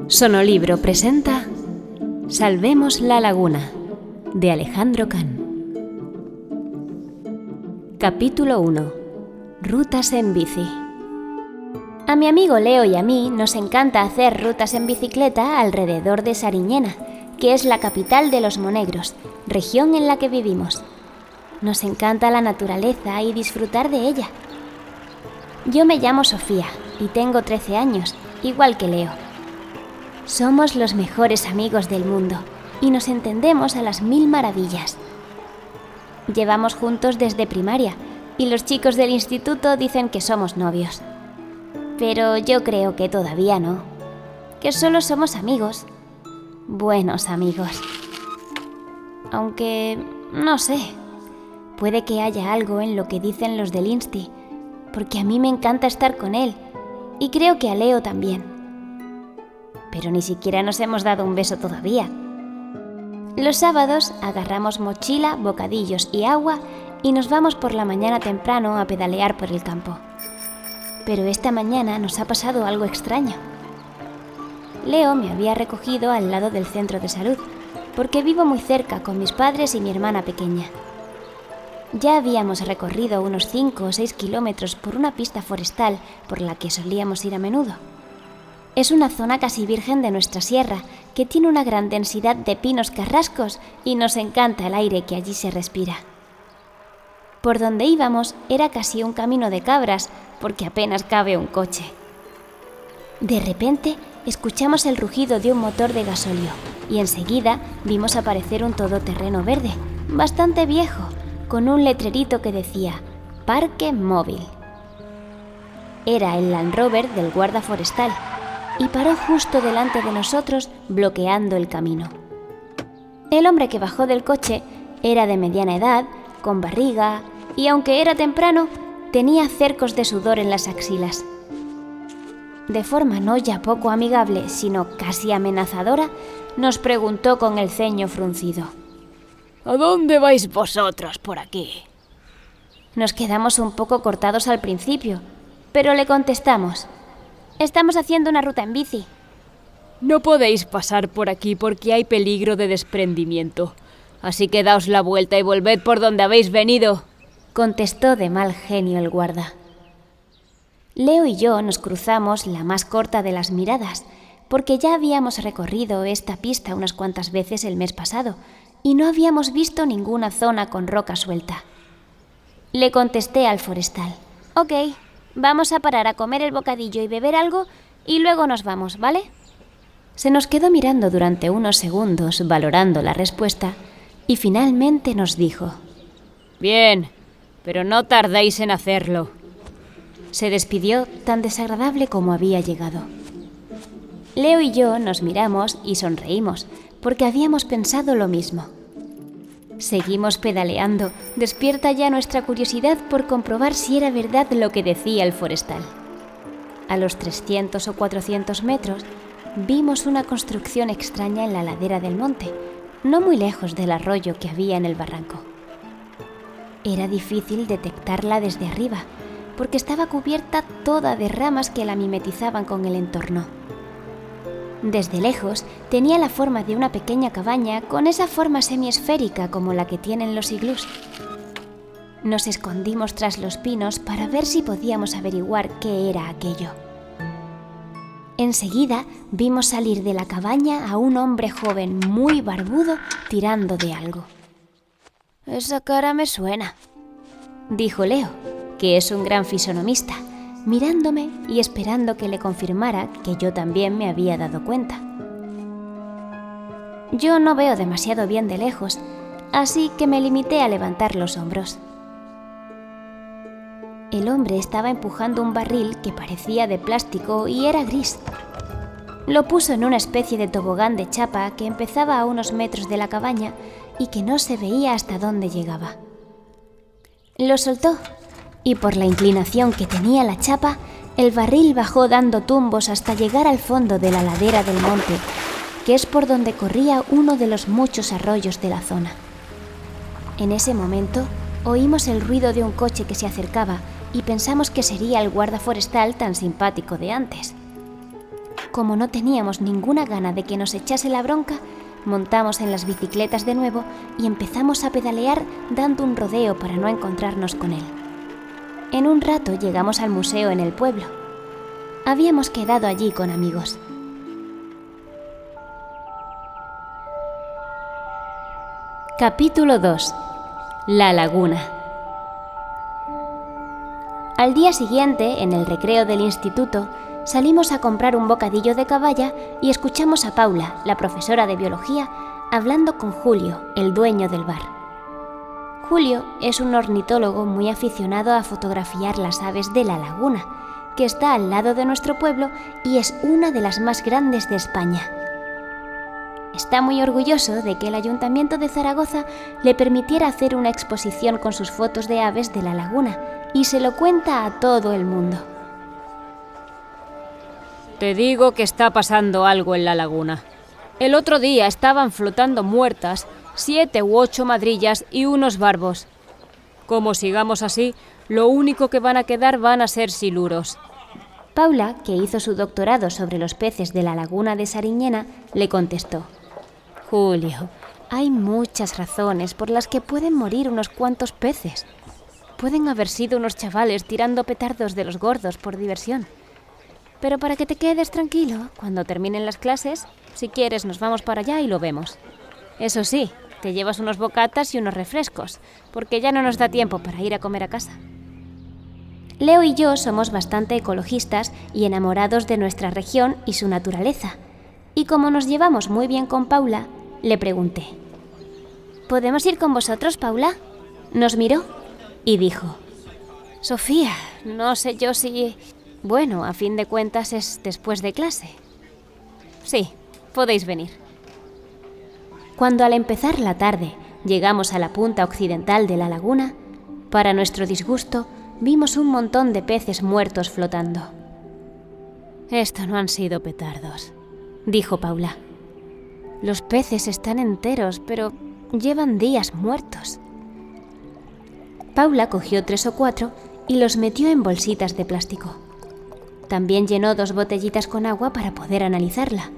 Sonolibro presenta Salvemos la laguna, de Alejandro Can. Capítulo 1. Rutas en bici. A mi amigo Leo y a mí nos encanta hacer rutas en bicicleta alrededor de Sariñena, que es la capital de los Monegros, región en la que vivimos. Nos encanta la naturaleza y disfrutar de ella. Yo me llamo Sofía y tengo 13 años, igual que Leo. Somos los mejores amigos del mundo y nos entendemos a las 1000 maravillas. Llevamos juntos desde primaria y los chicos del instituto dicen que somos novios. Pero yo creo que todavía no, que solo somos amigos, buenos amigos. Aunque, no sé, puede que haya algo en lo que dicen los del Insti, porque a mí me encanta estar con él y creo que a Leo también. Pero ni siquiera nos hemos dado un beso todavía. Los sábados agarramos mochila, bocadillos y agua y nos vamos por la mañana temprano a pedalear por el campo. Pero esta mañana nos ha pasado algo extraño. Leo me había recogido al lado del centro de salud, porque vivo muy cerca con mis padres y mi hermana pequeña. Ya habíamos recorrido unos 5 o 6 kilómetros por una pista forestal por la que solíamos ir a menudo. Es una zona casi virgen de nuestra sierra, que tiene una gran densidad de pinos carrascos y nos encanta el aire que allí se respira. Por donde íbamos era casi un camino de cabras, porque apenas cabe un coche. De repente escuchamos el rugido de un motor de gasóleo y enseguida vimos aparecer un todoterreno verde, bastante viejo, con un letrerito que decía Parque Móvil. Era el Land Rover del guarda forestal y paró justo delante de nosotros, bloqueando el camino. El hombre que bajó del coche era de mediana edad, con barriga, y aunque era temprano, tenía cercos de sudor en las axilas. De forma no ya poco amigable, sino casi amenazadora, nos preguntó con el ceño fruncido: ¿A dónde vais vosotros por aquí? Nos quedamos un poco cortados al principio, pero le contestamos: estamos haciendo una ruta en bici. No podéis pasar por aquí porque hay peligro de desprendimiento. Así que daos la vuelta y volved por donde habéis venido, contestó de mal genio el guarda. Leo y yo nos cruzamos la más corta de las miradas, porque ya habíamos recorrido esta pista unas cuantas veces el mes pasado y no habíamos visto ninguna zona con roca suelta. Le contesté al forestal: ok, vamos a parar a comer el bocadillo y beber algo y luego nos vamos, ¿vale? Se nos quedó mirando durante unos segundos, valorando la respuesta, y finalmente nos dijo: bien, pero no tardéis en hacerlo. Se despidió tan desagradable como había llegado. Leo y yo nos miramos y sonreímos, porque habíamos pensado lo mismo. Seguimos pedaleando, despierta ya nuestra curiosidad por comprobar si era verdad lo que decía el forestal. A los 300 o 400 metros vimos una construcción extraña en la ladera del monte, no muy lejos del arroyo que había en el barranco. Era difícil detectarla desde arriba, porque estaba cubierta toda de ramas que la mimetizaban con el entorno. Desde lejos tenía la forma de una pequeña cabaña con esa forma semiesférica como la que tienen los iglús. Nos escondimos tras los pinos para ver si podíamos averiguar qué era aquello. Enseguida vimos salir de la cabaña a un hombre joven muy barbudo tirando de algo. Esa cara me suena, dijo Leo, que es un gran fisonomista, mirándome y esperando que le confirmara que yo también me había dado cuenta. Yo no veo demasiado bien de lejos, así que me limité a levantar los hombros. El hombre estaba empujando un barril que parecía de plástico y era gris. Lo puso en una especie de tobogán de chapa que empezaba a unos metros de la cabaña y que no se veía hasta dónde llegaba. Lo soltó y por la inclinación que tenía la chapa, el barril bajó dando tumbos hasta llegar al fondo de la ladera del monte, que es por donde corría uno de los muchos arroyos de la zona. En ese momento oímos el ruido de un coche que se acercaba y pensamos que sería el guarda forestal tan simpático de antes. Como no teníamos ninguna gana de que nos echase la bronca, montamos en las bicicletas de nuevo y empezamos a pedalear dando un rodeo para no encontrarnos con él. En un rato llegamos al museo en el pueblo. Habíamos quedado allí con amigos. Capítulo 2. La laguna. Al día siguiente, en el recreo del instituto, salimos a comprar un bocadillo de caballa y escuchamos a Paula, la profesora de biología, hablando con Julio, el dueño del bar. Julio es un ornitólogo muy aficionado a fotografiar las aves de la laguna, que está al lado de nuestro pueblo y es una de las más grandes de España. Está muy orgulloso de que el Ayuntamiento de Zaragoza le permitiera hacer una exposición con sus fotos de aves de la laguna y se lo cuenta a todo el mundo. Te digo que está pasando algo en la laguna. El otro día estaban flotando muertas 7 u 8 madrillas y unos barbos. Como sigamos así, lo único que van a quedar van a ser siluros. Paula, que hizo su doctorado sobre los peces de la laguna de Sariñena, le contestó: Julio, hay muchas razones por las que pueden morir unos cuantos peces. Pueden haber sido unos chavales tirando petardos de los gordos por diversión. Pero para que te quedes tranquilo, cuando terminen las clases, si quieres nos vamos para allá y lo vemos. Eso sí, te llevas unos bocatas y unos refrescos, porque ya no nos da tiempo para ir a comer a casa. Leo y yo somos bastante ecologistas y enamorados de nuestra región y su naturaleza. Y como nos llevamos muy bien con Paula, le pregunté: ¿podemos ir con vosotros, Paula? Nos miró y dijo: Sofía, no sé yo si... Bueno, a fin de cuentas es después de clase. Sí, podéis venir. Cuando al empezar la tarde llegamos a la punta occidental de la laguna, para nuestro disgusto vimos un montón de peces muertos flotando. Esto no han sido petardos, dijo Paula. Los peces están enteros, pero llevan días muertos. Paula cogió 3 o 4 y los metió en bolsitas de plástico. También llenó 2 botellitas con agua para poder analizarla.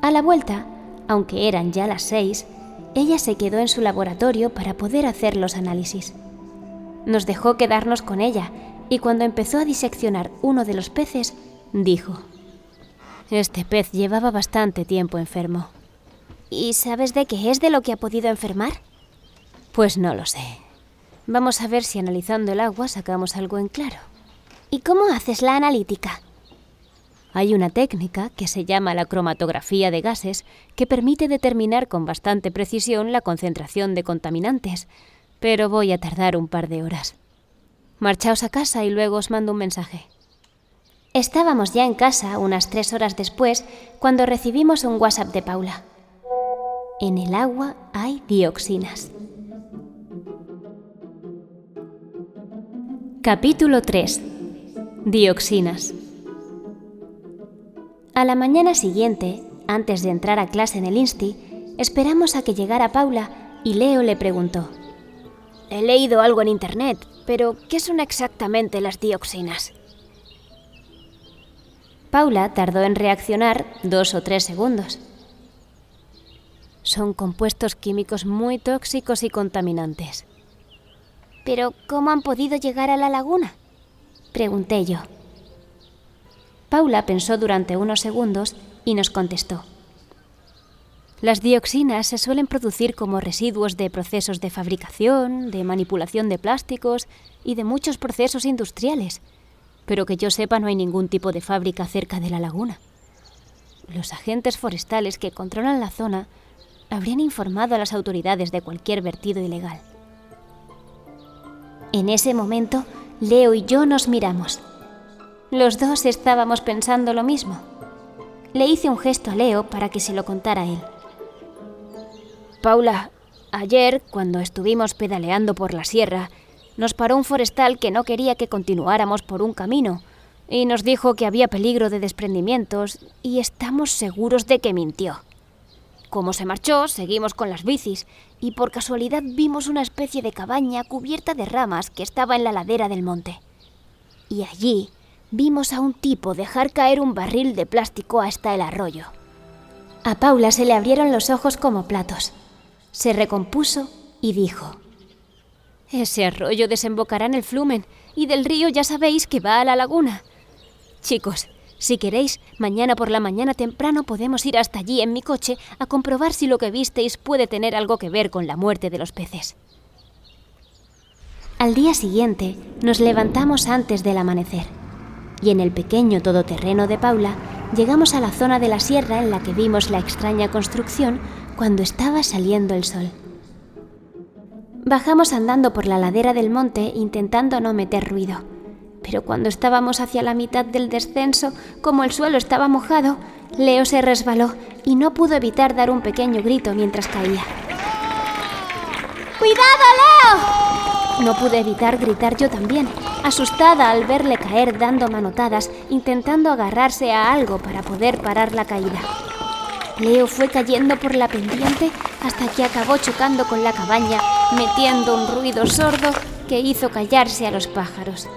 A la vuelta, aunque eran ya las 6, ella se quedó en su laboratorio para poder hacer los análisis. Nos dejó quedarnos con ella y cuando empezó a diseccionar uno de los peces, dijo: este pez llevaba bastante tiempo enfermo. ¿Y sabes de qué es de lo que ha podido enfermar? Pues no lo sé. Vamos a ver si analizando el agua sacamos algo en claro. ¿Y cómo haces la analítica? Hay una técnica que se llama la cromatografía de gases que permite determinar con bastante precisión la concentración de contaminantes, pero voy a tardar un par de horas. Marchaos a casa y luego os mando un mensaje. Estábamos ya en casa unas 3 horas después cuando recibimos un WhatsApp de Paula. En el agua hay dioxinas. Capítulo 3. Dioxinas. A la mañana siguiente, antes de entrar a clase en el Insti, esperamos a que llegara Paula y Leo le preguntó: he leído algo en internet, pero ¿qué son exactamente las dioxinas? Paula tardó en reaccionar 2 o 3 segundos. Son compuestos químicos muy tóxicos y contaminantes. ¿Pero cómo han podido llegar a la laguna?, pregunté yo. Paula pensó durante unos segundos y nos contestó: las dioxinas se suelen producir como residuos de procesos de fabricación, de manipulación de plásticos y de muchos procesos industriales, pero que yo sepa no hay ningún tipo de fábrica cerca de la laguna. Los agentes forestales que controlan la zona habrían informado a las autoridades de cualquier vertido ilegal. En ese momento, Leo y yo nos miramos. Los dos estábamos pensando lo mismo. Le hice un gesto a Leo para que se lo contara a él. Paula, ayer, cuando estuvimos pedaleando por la sierra, nos paró un forestal que no quería que continuáramos por un camino y nos dijo que había peligro de desprendimientos y estamos seguros de que mintió. Como se marchó, seguimos con las bicis y por casualidad vimos una especie de cabaña cubierta de ramas que estaba en la ladera del monte. Y allí vimos a un tipo dejar caer un barril de plástico hasta el arroyo. A Paula se le abrieron los ojos como platos. Se recompuso y dijo: «Ese arroyo desembocará en el Flumen y del río ya sabéis que va a la laguna. Chicos, si queréis, mañana por la mañana temprano podemos ir hasta allí en mi coche a comprobar si lo que visteis puede tener algo que ver con la muerte de los peces». Al día siguiente nos levantamos antes del amanecer y en el pequeño todoterreno de Paula llegamos a la zona de la sierra en la que vimos la extraña construcción cuando estaba saliendo el sol. Bajamos andando por la ladera del monte intentando no meter ruido, pero cuando estábamos hacia la mitad del descenso, como el suelo estaba mojado, Leo se resbaló y no pudo evitar dar un pequeño grito mientras caía. ¡Cuidado, Leo! No pude evitar gritar yo también, asustada al verle caer dando manotadas, intentando agarrarse a algo para poder parar la caída. Leo fue cayendo por la pendiente hasta que acabó chocando con la cabaña, metiendo un ruido sordo que hizo callarse a los pájaros.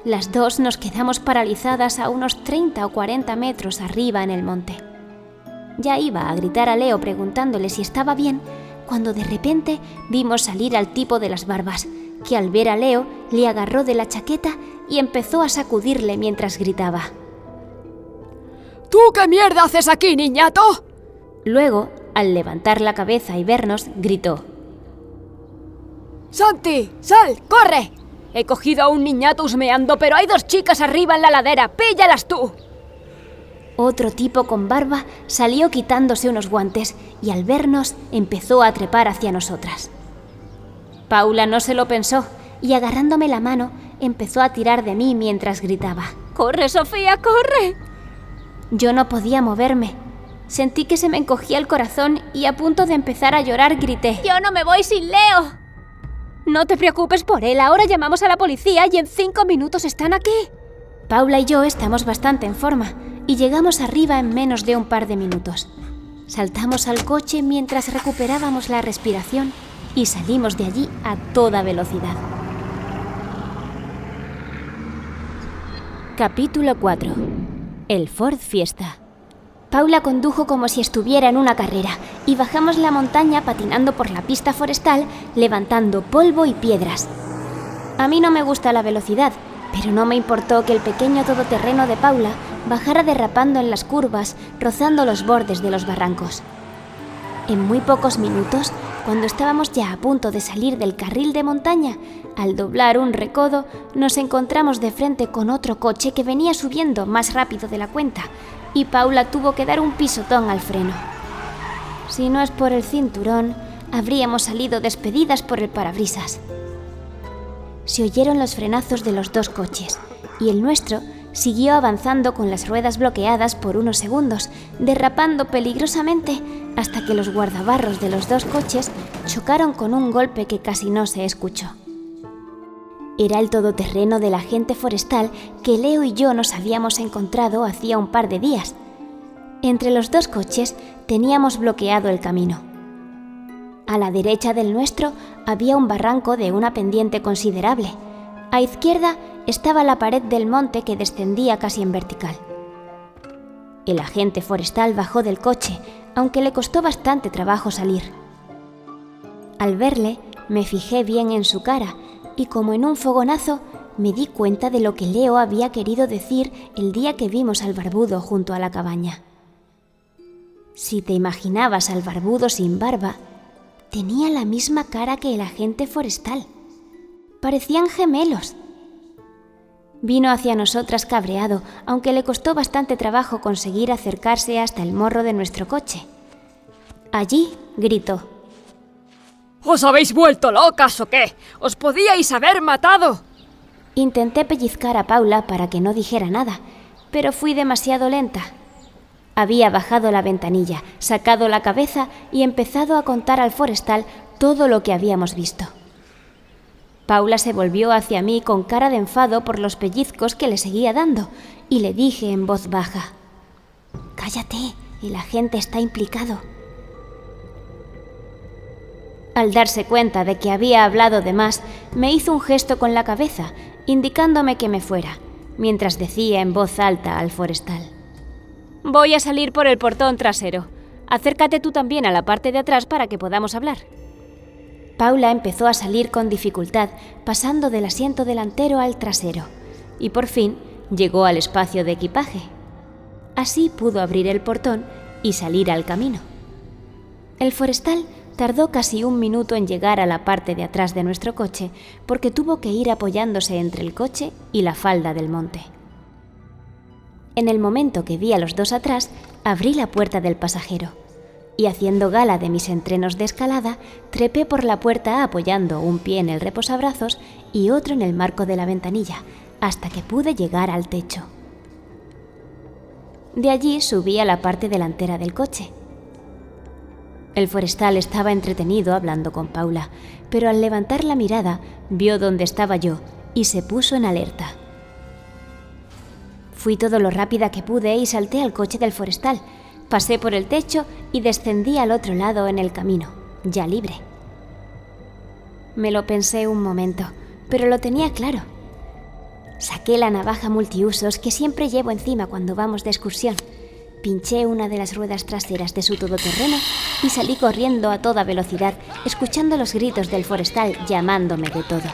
Las dos nos quedamos paralizadas a unos 30 o 40 metros arriba en el monte. Ya iba a gritar a Leo preguntándole si estaba bien, cuando de repente vimos salir al tipo de las barbas, que al ver a Leo le agarró de la chaqueta y empezó a sacudirle mientras gritaba: ¿Tú qué mierda haces aquí, niñato? Luego, al levantar la cabeza y vernos, gritó: ¡Santi, sal, corre! He cogido a un niñato husmeando, pero hay 2 chicas arriba en la ladera. ¡Píllalas tú! Otro tipo con barba salió quitándose unos guantes y al vernos empezó a trepar hacia nosotras. Paula no se lo pensó y agarrándome la mano empezó a tirar de mí mientras gritaba: ¡Corre, Sofía, corre! Yo no podía moverme. Sentí que se me encogía el corazón y a punto de empezar a llorar grité: ¡Yo no me voy sin Leo! No te preocupes por él, ahora llamamos a la policía y en 5 minutos están aquí. Paula y yo estamos bastante en forma y llegamos arriba en menos de un par de minutos. Saltamos al coche mientras recuperábamos la respiración y salimos de allí a toda velocidad. Capítulo 4. El Ford Fiesta. Paula condujo como si estuviera en una carrera y bajamos la montaña patinando por la pista forestal, levantando polvo y piedras. A mí no me gusta la velocidad, pero no me importó que el pequeño todoterreno de Paula bajara derrapando en las curvas, rozando los bordes de los barrancos. En muy pocos minutos, cuando estábamos ya a punto de salir del carril de montaña, al doblar un recodo, nos encontramos de frente con otro coche que venía subiendo más rápido de la cuenta, y Paula tuvo que dar un pisotón al freno. Si no es por el cinturón, habríamos salido despedidas por el parabrisas. Se oyeron los frenazos de los 2 coches, y el nuestro siguió avanzando con las ruedas bloqueadas por unos segundos, derrapando peligrosamente hasta que los guardabarros de los 2 coches chocaron con un golpe que casi no se escuchó. Era el todoterreno del agente forestal que Leo y yo nos habíamos encontrado hacía un par de días. Entre los 2 coches teníamos bloqueado el camino. A la derecha del nuestro había un barranco de una pendiente considerable. A izquierda estaba la pared del monte que descendía casi en vertical. El agente forestal bajó del coche, aunque le costó bastante trabajo salir. Al verle, me fijé bien en su cara y como en un fogonazo me di cuenta de lo que Leo había querido decir el día que vimos al barbudo junto a la cabaña. Si te imaginabas al barbudo sin barba, tenía la misma cara que el agente forestal. Parecían gemelos. Vino hacia nosotras cabreado, aunque le costó bastante trabajo conseguir acercarse hasta el morro de nuestro coche. Allí gritó: ¿Os habéis vuelto locas o qué? ¡Os podíais haber matado! Intenté pellizcar a Paula para que no dijera nada, pero fui demasiado lenta. Había bajado la ventanilla, sacado la cabeza y empezado a contar al forestal todo lo que habíamos visto. Paula se volvió hacia mí con cara de enfado por los pellizcos que le seguía dando y le dije en voz baja: «Cállate, el agente está implicado». Al darse cuenta de que había hablado de más, me hizo un gesto con la cabeza indicándome que me fuera, mientras decía en voz alta al forestal: «Voy a salir por el portón trasero. Acércate tú también a la parte de atrás para que podamos hablar». Paula empezó a salir con dificultad, pasando del asiento delantero al trasero, y por fin llegó al espacio de equipaje. Así pudo abrir el portón y salir al camino. El forestal tardó casi 1 minuto en llegar a la parte de atrás de nuestro coche, porque tuvo que ir apoyándose entre el coche y la falda del monte. En el momento que vi a los dos atrás, abrí la puerta del pasajero y, haciendo gala de mis entrenos de escalada, trepé por la puerta apoyando un pie en el reposabrazos y otro en el marco de la ventanilla, hasta que pude llegar al techo. De allí subí a la parte delantera del coche. El forestal estaba entretenido hablando con Paula, pero al levantar la mirada vio dónde estaba yo y se puso en alerta. Fui todo lo rápida que pude y salté al coche del forestal, pasé por el techo y descendí al otro lado en el camino, ya libre. Me lo pensé un momento, pero lo tenía claro. Saqué la navaja multiusos que siempre llevo encima cuando vamos de excursión, pinché una de las ruedas traseras de su todoterreno y salí corriendo a toda velocidad, escuchando los gritos del forestal llamándome de todo.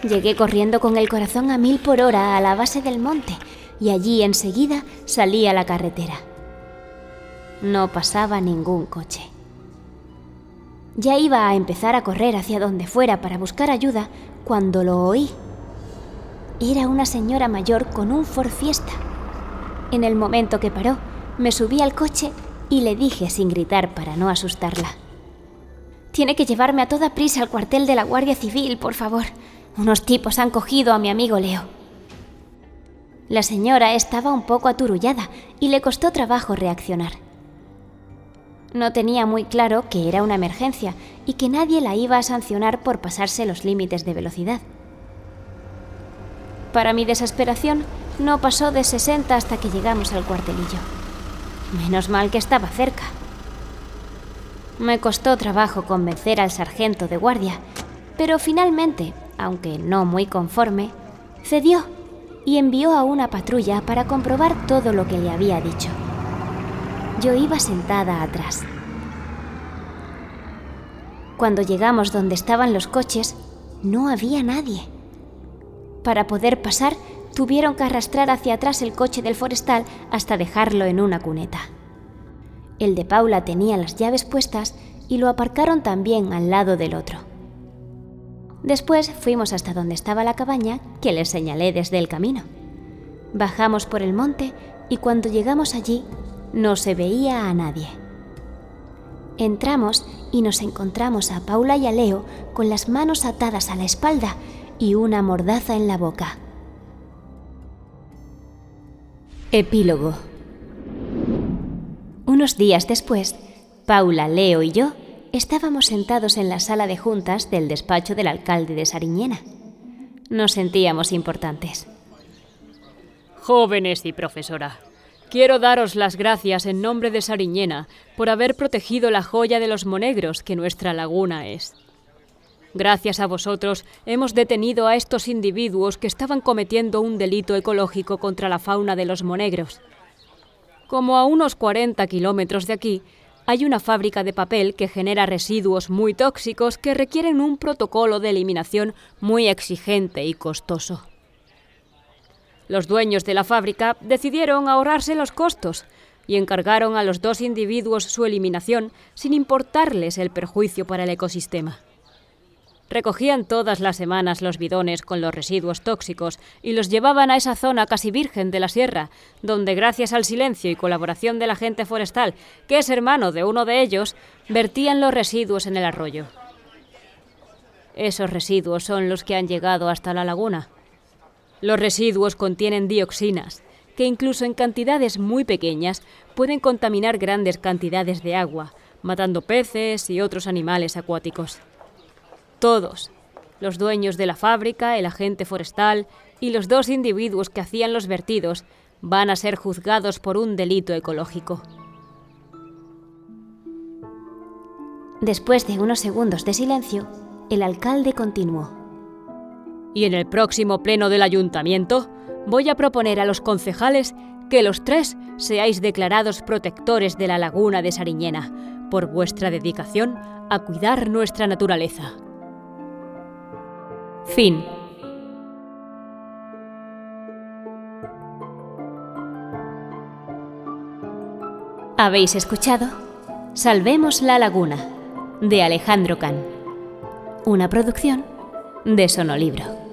Llegué corriendo con el corazón a 1000 por hora a la base del monte y allí enseguida salí a la carretera. No pasaba ningún coche. Ya iba a empezar a correr hacia donde fuera para buscar ayuda cuando lo oí. Era una señora mayor con un Ford Fiesta. En el momento que paró, me subí al coche y le dije sin gritar para no asustarla: «Tiene que llevarme a toda prisa al cuartel de la Guardia Civil, por favor. Unos tipos han cogido a mi amigo Leo». La señora estaba un poco aturullada y le costó trabajo reaccionar. No tenía muy claro que era una emergencia y que nadie la iba a sancionar por pasarse los límites de velocidad. Para mi desesperación, no pasó de 60 hasta que llegamos al cuartelillo. Menos mal que estaba cerca. Me costó trabajo convencer al sargento de guardia, pero finalmente, aunque no muy conforme, cedió y envió a una patrulla para comprobar todo lo que le había dicho. Yo iba sentada atrás. Cuando llegamos donde estaban los coches, no había nadie. Para poder pasar, tuvieron que arrastrar hacia atrás el coche del forestal hasta dejarlo en una cuneta. El de Paula tenía las llaves puestas y lo aparcaron también al lado del otro. Después fuimos hasta donde estaba la cabaña que les señalé desde el camino. Bajamos por el monte y cuando llegamos allí no se veía a nadie. Entramos y nos encontramos a Paula y a Leo con las manos atadas a la espalda y una mordaza en la boca. Epílogo. Unos días después, Paula, Leo y yo estábamos sentados en la sala de juntas del despacho del alcalde de Sariñena. Nos sentíamos importantes. Jóvenes y profesora, quiero daros las gracias en nombre de Sariñena por haber protegido la joya de los monegros que nuestra laguna es. Gracias a vosotros hemos detenido a estos individuos que estaban cometiendo un delito ecológico contra la fauna de los monegros. Como a unos 40 kilómetros de aquí, hay una fábrica de papel que genera residuos muy tóxicos que requieren un protocolo de eliminación muy exigente y costoso. Los dueños de la fábrica decidieron ahorrarse los costos y encargaron a los 2 individuos su eliminación sin importarles el perjuicio para el ecosistema. Recogían todas las semanas los bidones con los residuos tóxicos y los llevaban a esa zona casi virgen de la sierra, donde gracias al silencio y colaboración del agente forestal, que es hermano de uno de ellos, vertían los residuos en el arroyo. Esos residuos son los que han llegado hasta la laguna. Los residuos contienen dioxinas, que incluso en cantidades muy pequeñas pueden contaminar grandes cantidades de agua, matando peces y otros animales acuáticos. Todos, los dueños de la fábrica, el agente forestal y los 2 individuos que hacían los vertidos, van a ser juzgados por un delito ecológico. Después de unos segundos de silencio, el alcalde continuó: Y en el próximo pleno del ayuntamiento voy a proponer a los concejales que los 3 seáis declarados protectores de la laguna de Sariñena por vuestra dedicación a cuidar nuestra naturaleza. Fin. Habéis escuchado Salvemos la Laguna, de Alejandro Can, una producción de Sonolibro.